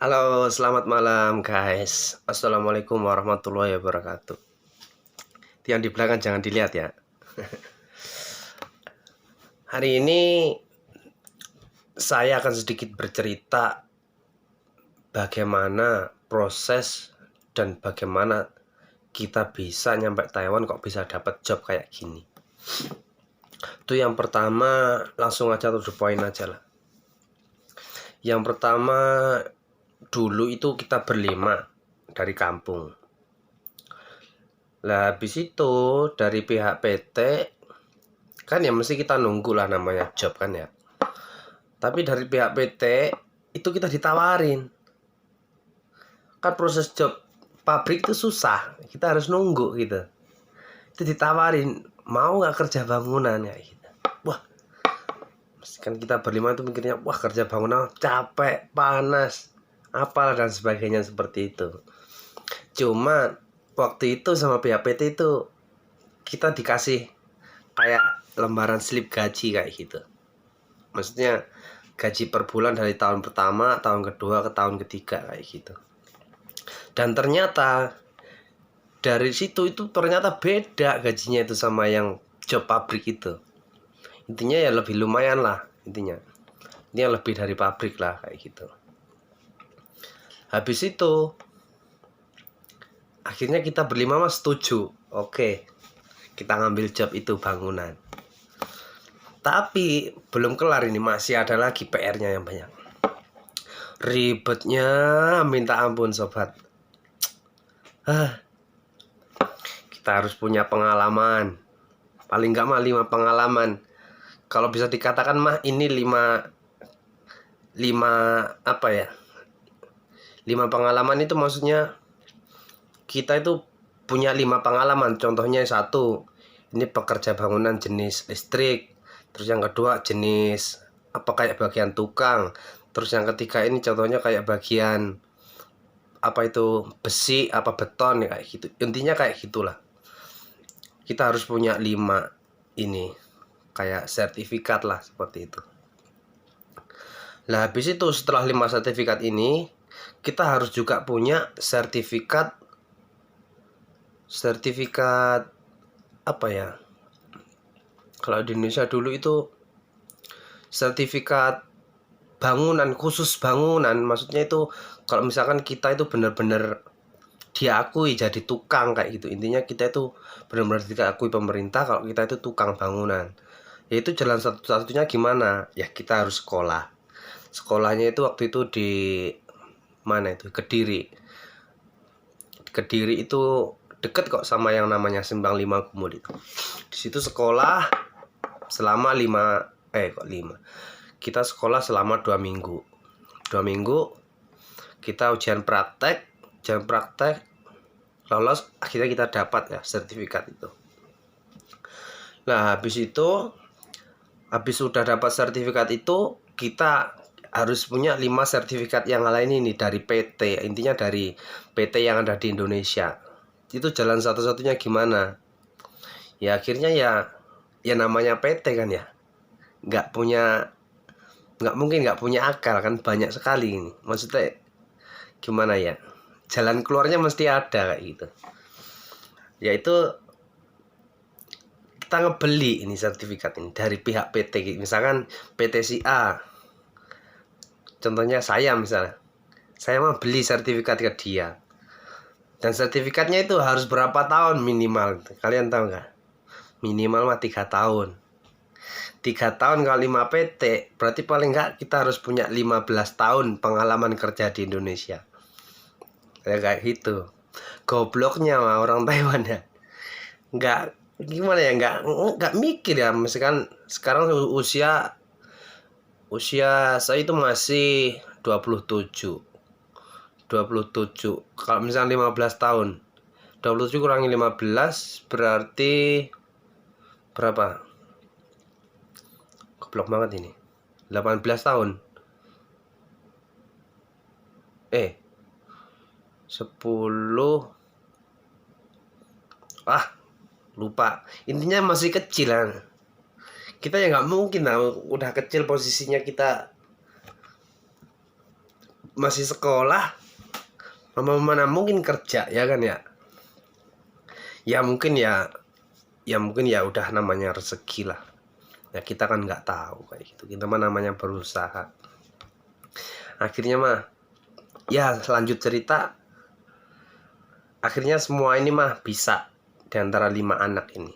Halo, selamat malam guys. Assalamualaikum warahmatullahi wabarakatuh. Yang di belakang jangan dilihat ya. Hari ini saya akan sedikit bercerita bagaimana proses dan bagaimana kita bisa nyampe Taiwan kok bisa dapat job kayak gini. Itu yang pertama, langsung aja to the point aja lah. Yang pertama, dulu itu kita berlima dari kampung. Lah habis itu dari pihak PT kan ya mesti kita nunggu lah namanya job kan ya. Tapi dari pihak PT itu kita ditawarin. Kan proses job pabrik itu susah, kita harus nunggu gitu. Itu ditawarin, mau nggak kerja bangunan ya gitu. Wah, kan kita berlima itu mikirnya, wah kerja bangunan capek, panas, apalah dan sebagainya seperti itu. Cuma waktu itu sama pihak PT itu kita dikasih kayak lembaran slip gaji kayak gitu. Maksudnya gaji per bulan dari tahun pertama, tahun kedua ke tahun ketiga kayak gitu. Dan ternyata dari situ itu ternyata beda gajinya itu sama yang job pabrik itu. Intinya ya lebih lumayan lah intinya. Ini lebih dari pabrik lah kayak gitu. Habis itu akhirnya kita berlima mas setuju. Oke, kita ngambil job itu bangunan. Tapi belum kelar ini, masih ada lagi PR-nya yang banyak. Ribetnya minta ampun sobat. Kita harus punya pengalaman. Paling nggak mah 5 pengalaman. Kalau bisa dikatakan mah ini 5 apa ya? 5 pengalaman itu maksudnya kita itu punya 5 pengalaman. Contohnya satu, ini pekerja bangunan jenis listrik. Terus yang kedua jenis apa kayak bagian tukang. Terus yang ketiga ini contohnya kayak bagian apa itu besi apa beton ya kayak gitu. Intinya kayak gitulah. Kita harus punya 5 ini kayak sertifikat lah seperti itu. Nah habis itu setelah 5 sertifikat ini kita harus juga punya sertifikat apa ya, kalau di Indonesia dulu itu sertifikat bangunan, khusus bangunan. Maksudnya itu kalau misalkan kita itu benar-benar diakui jadi tukang kayak gitu. Intinya kita itu benar-benar diakui pemerintah kalau kita itu tukang bangunan. Yaitu jalan satu-satunya gimana? Ya kita harus sekolah. Sekolahnya itu waktu itu di mana itu? Kediri. Kediri itu deket kok sama yang namanya Simpang 5 Gumul itu. Di situ sekolah selama 5. Kita sekolah selama 2 minggu. 2 minggu kita ujian praktek, lolos, akhirnya kita dapat ya sertifikat itu. Nah habis sudah dapat sertifikat itu, kita harus punya 5 sertifikat yang lain ini dari PT. Intinya dari PT yang ada di Indonesia. Itu jalan satu-satunya gimana? Ya akhirnya ya namanya PT kan ya. Nggak mungkin nggak punya akal kan, banyak sekali ini. Maksudnya gimana ya? Jalan keluarnya mesti ada kayak gitu. Yaitu kita ngebeli ini sertifikat ini dari pihak PT. Misalkan PT si A. Contohnya saya misalnya. Saya mau beli sertifikat ke dia. Dan sertifikatnya itu harus berapa tahun minimal. Kalian tahu nggak? Minimal mah 3 tahun. 3 tahun kali 5 PT, berarti paling nggak kita harus punya 15 tahun pengalaman kerja di Indonesia. Ya kayak gitu. Gobloknya mah orang Taiwan ya. Nggak gimana ya, nggak mikir ya. Misalkan sekarang usia saya itu masih 27. Kalau misalnya 15 tahun. 27 kurangi 15 berarti berapa? Goblok banget ini. 18 tahun. 10. Lupa. Intinya masih kecil kan. Kita ya nggak mungkin lah udah kecil posisinya kita masih sekolah, mana mungkin kerja ya kan ya. Ya mungkin ya udah namanya rezeki lah. Ya kita kan nggak tahu kayak gitu. Kita mah namanya berusaha. Akhirnya mah ya lanjut cerita. Akhirnya semua ini mah bisa di antara 5 anak ini.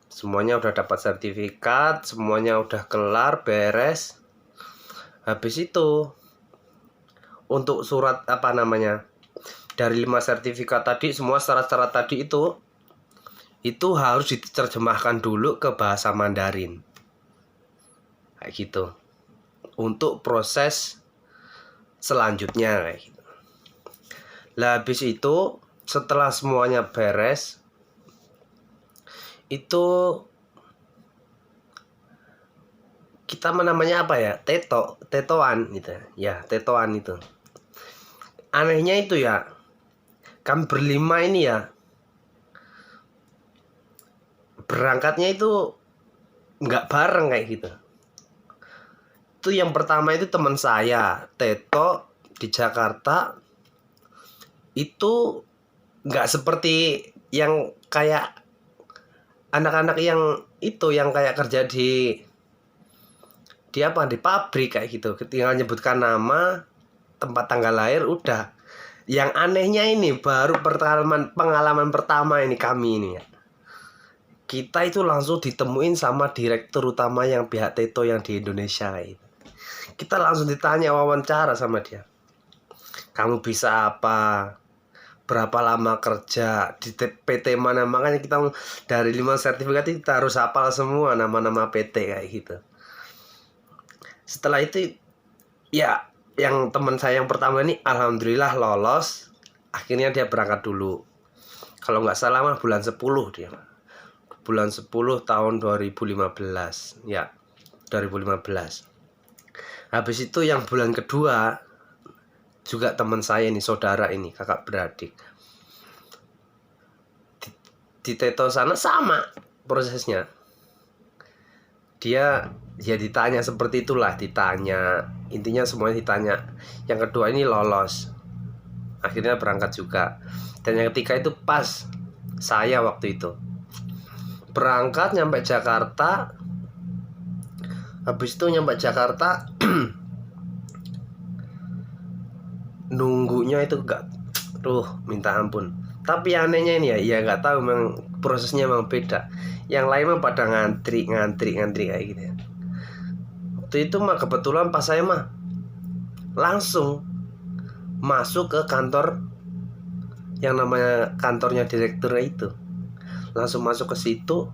Semuanya udah dapat sertifikat, semuanya udah kelar, beres. Habis itu untuk surat apa namanya? Dari 5 sertifikat tadi, semua syarat-syarat tadi itu harus diterjemahkan dulu ke bahasa Mandarin. Kayak gitu. Untuk proses selanjutnya kayak gitu. Lah habis itu setelah semuanya beres itu kita namanya apa ya? Tetoan gitu. Ya, tetoan itu. Anehnya itu ya, kami berlima ini ya berangkatnya itu nggak bareng kayak gitu. Itu yang pertama itu teman saya, Teto di Jakarta. Itu nggak seperti yang kayak anak-anak yang itu yang kayak kerja di pabrik kayak gitu. Tinggal nyebutkan nama, tempat tanggal lahir, udah. Yang anehnya ini baru pengalaman pertama ini kami ini ya. Kita itu langsung ditemuin sama direktur utama yang pihak Teto yang di Indonesia itu. Kita langsung ditanya, wawancara sama dia. Kamu bisa apa? Berapa lama kerja di PT mana? Makanya kita dari 5 sertifikat itu kita harus hafal semua nama-nama PT kayak gitu. Setelah itu ya yang teman saya yang pertama ini alhamdulillah lolos. Akhirnya dia berangkat dulu. Kalau nggak salah mah bulan 10 dia. Bulan 10 tahun 2015. Ya, 2015. Habis itu yang bulan kedua juga teman saya ini, saudara ini, kakak beradik. Di Teto sana sama prosesnya. Dia ya ditanya seperti itulah, ditanya. Intinya semuanya ditanya. Yang kedua ini lolos. Akhirnya berangkat juga. Dan yang ketiga itu pas saya waktu itu. Berangkat nyampe Jakarta. Habis itu nyampe Jakarta nunggunya itu gak, minta ampun. Tapi anehnya ini ya nggak tahu, memang prosesnya memang beda. Yang lain mah pada ngantri kayak gitu ya. Waktu itu mah kebetulan pas saya mah langsung masuk ke kantor yang namanya kantornya direktur itu. Langsung masuk ke situ.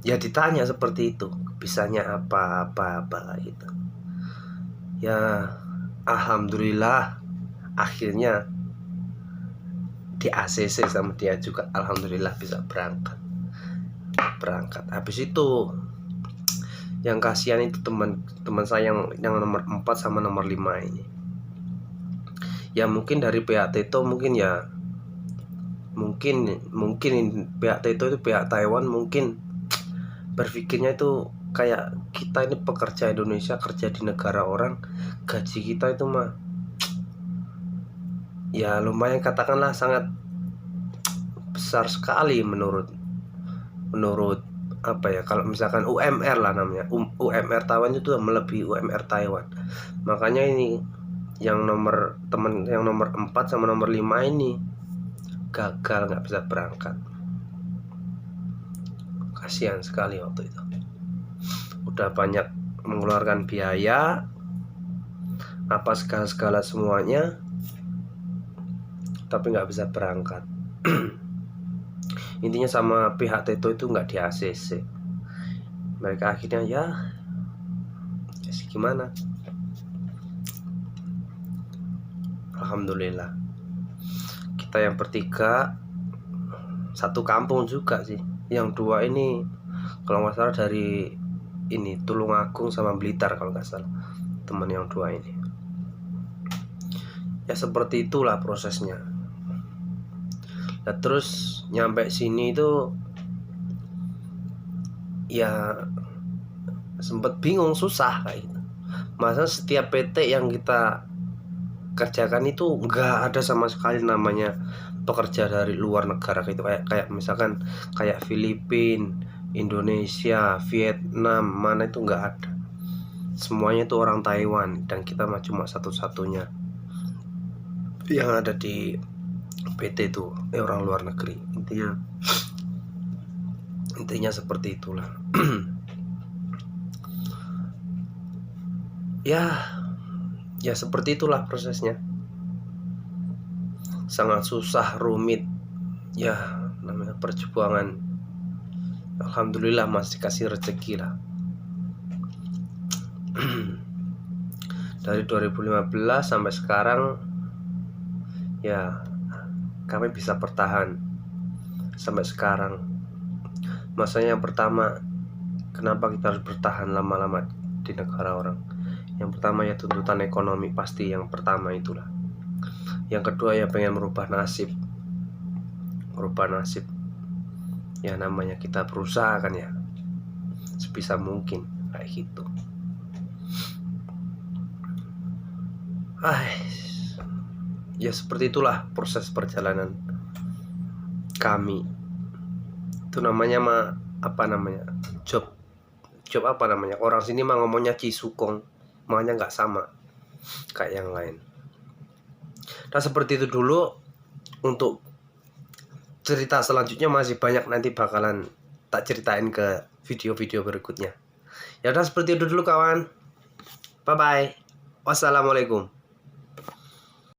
Ya ditanya seperti itu, bisanya apa gitu. Ya alhamdulillah akhirnya di ACC sama dia juga, alhamdulillah bisa berangkat. Habis itu yang kasihan itu teman saya yang nomor 4 sama nomor 5 ini. Ya mungkin dari pihak Teto mungkin pihak Teto itu pihak Taiwan mungkin berpikirnya itu kayak kita ini pekerja Indonesia kerja di negara orang, gaji kita itu mah ya lumayan, katakanlah sangat besar sekali menurut apa ya, kalau misalkan UMR lah namanya, UMR Taiwan itu melebihi UMR Taiwan. Makanya ini yang nomor 4 sama nomor 5 ini gagal, nggak bisa berangkat. Kasihan sekali waktu itu. Udah banyak mengeluarkan biaya apa segala semuanya, tapi nggak bisa berangkat. Intinya sama pihak Teto itu nggak di ACC. Mereka akhirnya ya gimana, alhamdulillah kita yang bertiga satu kampung juga sih. Yang 2 ini kalau nggak salah dari ini Tulungagung sama Blitar kalau nggak salah, teman yang 2 ini. Ya seperti itulah prosesnya. Nah terus nyampe sini itu ya sempet bingung, susah kayak gitu. Masa setiap PT yang kita kerjakan itu nggak ada sama sekali namanya pekerja dari luar negara gitu, kayak misalkan kayak Filipina, Indonesia, Vietnam, mana itu nggak ada. Semuanya itu orang Taiwan, dan kita mah cuma satu-satunya yang ada di PT itu orang luar negeri. Intinya seperti itulah. Ya seperti itulah prosesnya, sangat susah, rumit ya, namanya perjuangan. Alhamdulillah masih kasih rezeki lah. Dari 2015 sampai sekarang ya kami bisa bertahan sampai sekarang. Masanya yang pertama, kenapa kita harus bertahan lama-lama di negara orang? Yang pertama ya tuntutan ekonomi, pasti yang pertama itulah. Yang kedua ya pengen merubah nasib. Ya namanya kita berusaha kan ya, sebisa mungkin kayak gitu. Ya seperti itulah proses perjalanan kami. Itu namanya job apa namanya, orang sini mah ngomongnya cisukong, makanya nggak sama kayak yang lain. Nah seperti itu dulu. Untuk cerita selanjutnya masih banyak, nanti bakalan tak ceritain ke video-video berikutnya. Ya udah seperti itu dulu kawan. Bye bye. Wassalamualaikum.